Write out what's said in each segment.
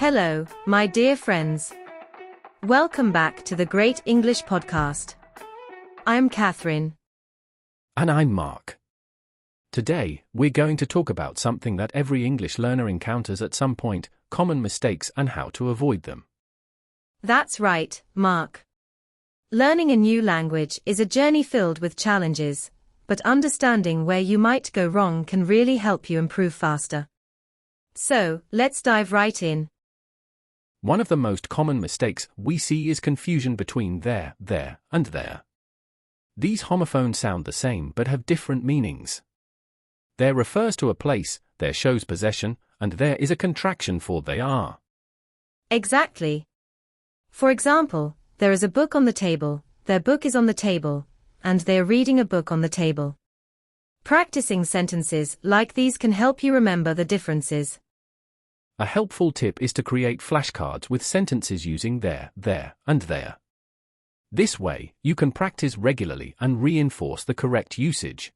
Hello, my dear friends. Welcome back to the Great English Podcast. I'm Catherine. And I'm Mark. Today, we're going to talk about something that every English learner encounters at some point, common mistakes and how to avoid them. That's right, Mark. Learning a new language is a journey filled with challenges, but understanding where you might go wrong can really help you improve faster. So, let's dive right in. One of the most common mistakes we see is confusion between there, and there. These homophones sound the same but have different meanings. There refers to a place, there shows possession, and there is a contraction for they are. Exactly. For example, there is a book on the table, their book is on the table, and they are reading a book on the table. Practicing sentences like these can help you remember the differences. A helpful tip is to create flashcards with sentences using there, and there. This way, you can practice regularly and reinforce the correct usage.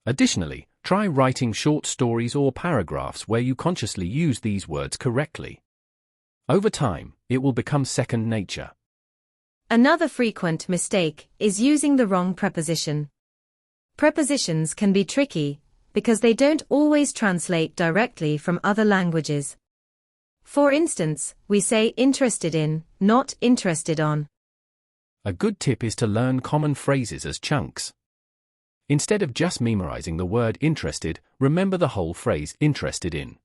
Additionally, try writing short stories or paragraphs where you consciously use these words correctly. Over time, it will become second nature. Another frequent mistake is using the wrong preposition. Prepositions can be tricky because they don't always translate directly from other languages. For instance, we say interested in, not interested on. A good tip is to learn common phrases as chunks. Instead of just memorizing the word interested, remember the whole phrase interested in.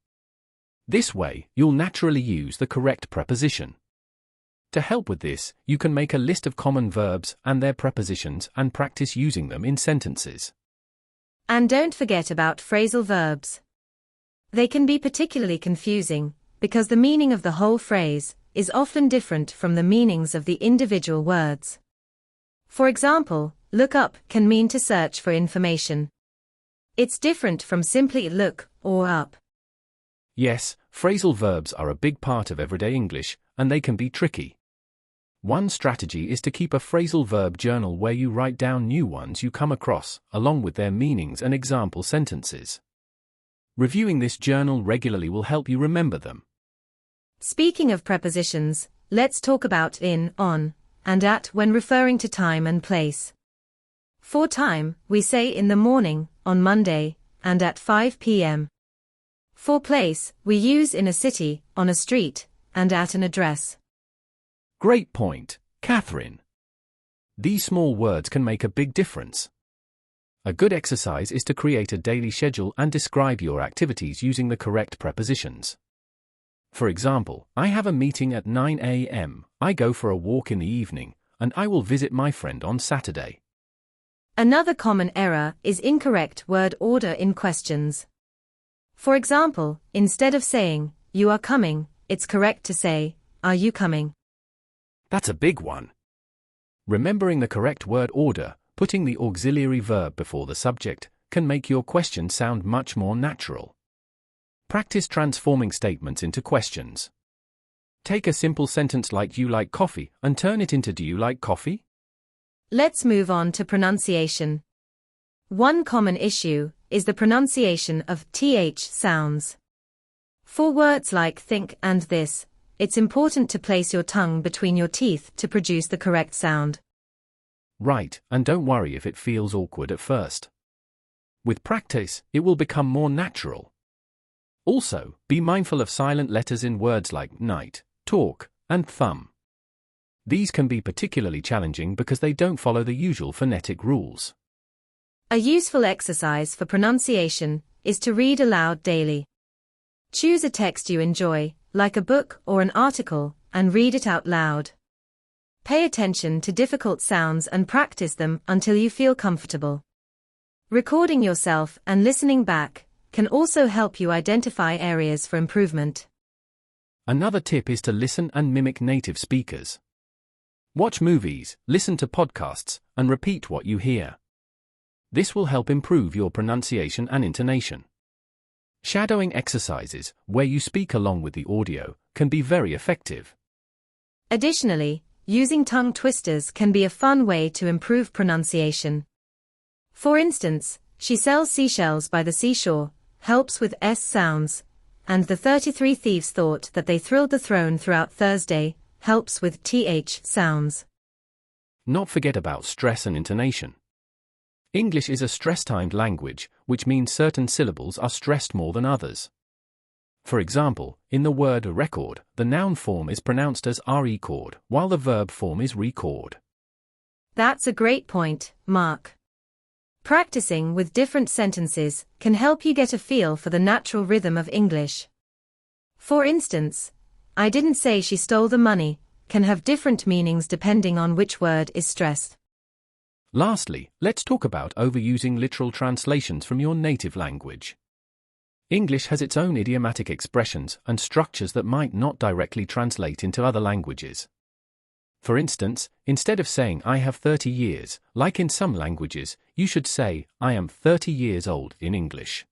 This way, you'll naturally use the correct preposition. To help with this, you can make a list of common verbs and their prepositions and practice using them in sentences. And don't forget about phrasal verbs. They can be particularly confusing because the meaning of the whole phrase is often different from the meanings of the individual words. For example, look up can mean to search for information. It's different from simply look or up. Yes, phrasal verbs are a big part of everyday English, and they can be tricky. One strategy is to keep a phrasal verb journal where you write down new ones you come across, along with their meanings and example sentences. Reviewing this journal regularly will help you remember them. Speaking of prepositions, let's talk about in, on, and at when referring to time and place. For time, we say in the morning, on Monday, and at 5 p.m. For place, we use in a city, on a street, and at an address. Great point, Catherine. These small words can make a big difference. A good exercise is to create a daily schedule and describe your activities using the correct prepositions. For example, I have a meeting at 9 a.m., I go for a walk in the evening, and I will visit my friend on Saturday. Another common error is incorrect word order in questions. For example, instead of saying, you are coming, it's correct to say, are you coming? That's a big one. Remembering the correct word order, putting the auxiliary verb before the subject, can make your question sound much more natural. Practice transforming statements into questions. Take a simple sentence like you like coffee and turn it into do you like coffee? Let's move on to pronunciation. One common issue is the pronunciation of th sounds. For words like think and this, it's important to place your tongue between your teeth to produce the correct sound. Right, and don't worry if it feels awkward at first. With practice, it will become more natural. Also, be mindful of silent letters in words like night, talk, and thumb. These can be particularly challenging because they don't follow the usual phonetic rules. A useful exercise for pronunciation is to read aloud daily. Choose a text you enjoy, like a book or an article, and read it out loud. Pay attention to difficult sounds and practice them until you feel comfortable. Recording yourself and listening back can also help you identify areas for improvement. Another tip is to listen and mimic native speakers. Watch movies, listen to podcasts, and repeat what you hear. This will help improve your pronunciation and intonation. Shadowing exercises, where you speak along with the audio, can be very effective. Additionally, using tongue twisters can be a fun way to improve pronunciation. For instance, she sells seashells by the seashore, helps with S sounds, and the 33 thieves thought that they thrilled the throne throughout Thursday, helps with th sounds. Not forget about stress and intonation. English is a stress-timed language, which means certain syllables are stressed more than others. For example, in the word record, the noun form is pronounced as record, while the verb form is record. That's a great point, Mark. Practicing with different sentences can help you get a feel for the natural rhythm of English. For instance, I didn't say she stole the money can have different meanings depending on which word is stressed. Lastly, let's talk about overusing literal translations from your native language. English has its own idiomatic expressions and structures that might not directly translate into other languages. For instance, instead of saying I have 30 years, like in some languages, you should say I am 30 years old in English.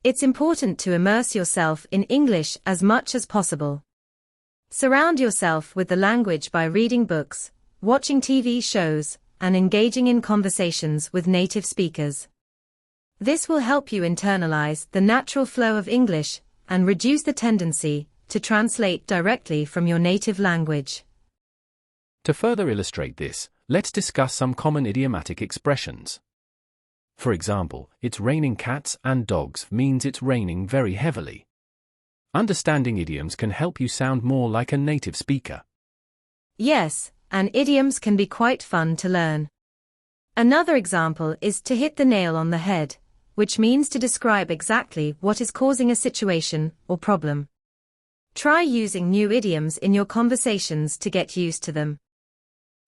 It's important to immerse yourself in English as much as possible. Surround yourself with the language by reading books, watching TV shows, and engaging in conversations with native speakers. This will help you internalize the natural flow of English and reduce the tendency to translate directly from your native language. To further illustrate this, let's discuss some common idiomatic expressions. For example, it's raining cats and dogs means it's raining very heavily. Understanding idioms can help you sound more like a native speaker. Yes, and idioms can be quite fun to learn. Another example is to hit the nail on the head, which means to describe exactly what is causing a situation or problem. Try using new idioms in your conversations to get used to them.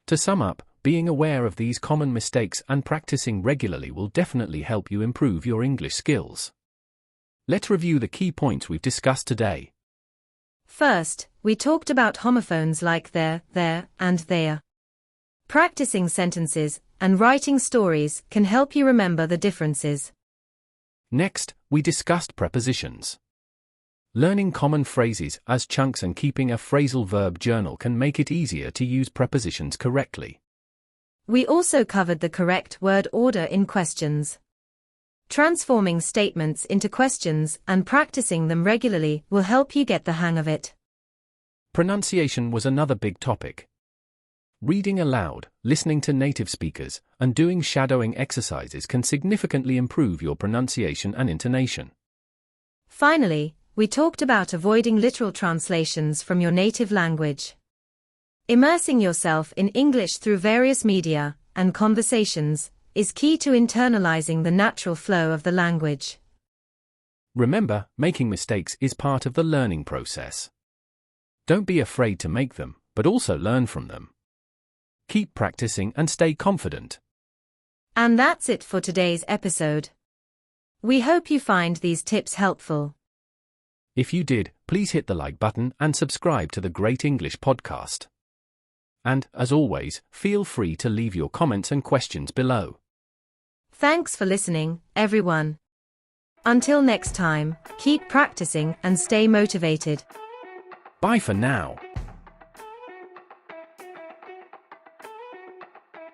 To sum up, being aware of these common mistakes and practicing regularly will definitely help you improve your English skills. Let's review the key points we've discussed today. First, we talked about homophones like there, and their. Practicing sentences and writing stories can help you remember the differences. Next, we discussed prepositions. Learning common phrases as chunks and keeping a phrasal verb journal can make it easier to use prepositions correctly. We also covered the correct word order in questions. Transforming statements into questions and practicing them regularly will help you get the hang of it. Pronunciation was another big topic. Reading aloud, listening to native speakers, and doing shadowing exercises can significantly improve your pronunciation and intonation. Finally, we talked about avoiding literal translations from your native language. Immersing yourself in English through various media and conversations is key to internalizing the natural flow of the language. Remember, making mistakes is part of the learning process. Don't be afraid to make them, but also learn from them. Keep practicing and stay confident. And that's it for today's episode. We hope you find these tips helpful. If you did, please hit the like button and subscribe to the Great English Podcast. And, as always, feel free to leave your comments and questions below. Thanks for listening, everyone. Until next time, keep practicing and stay motivated. Bye for now.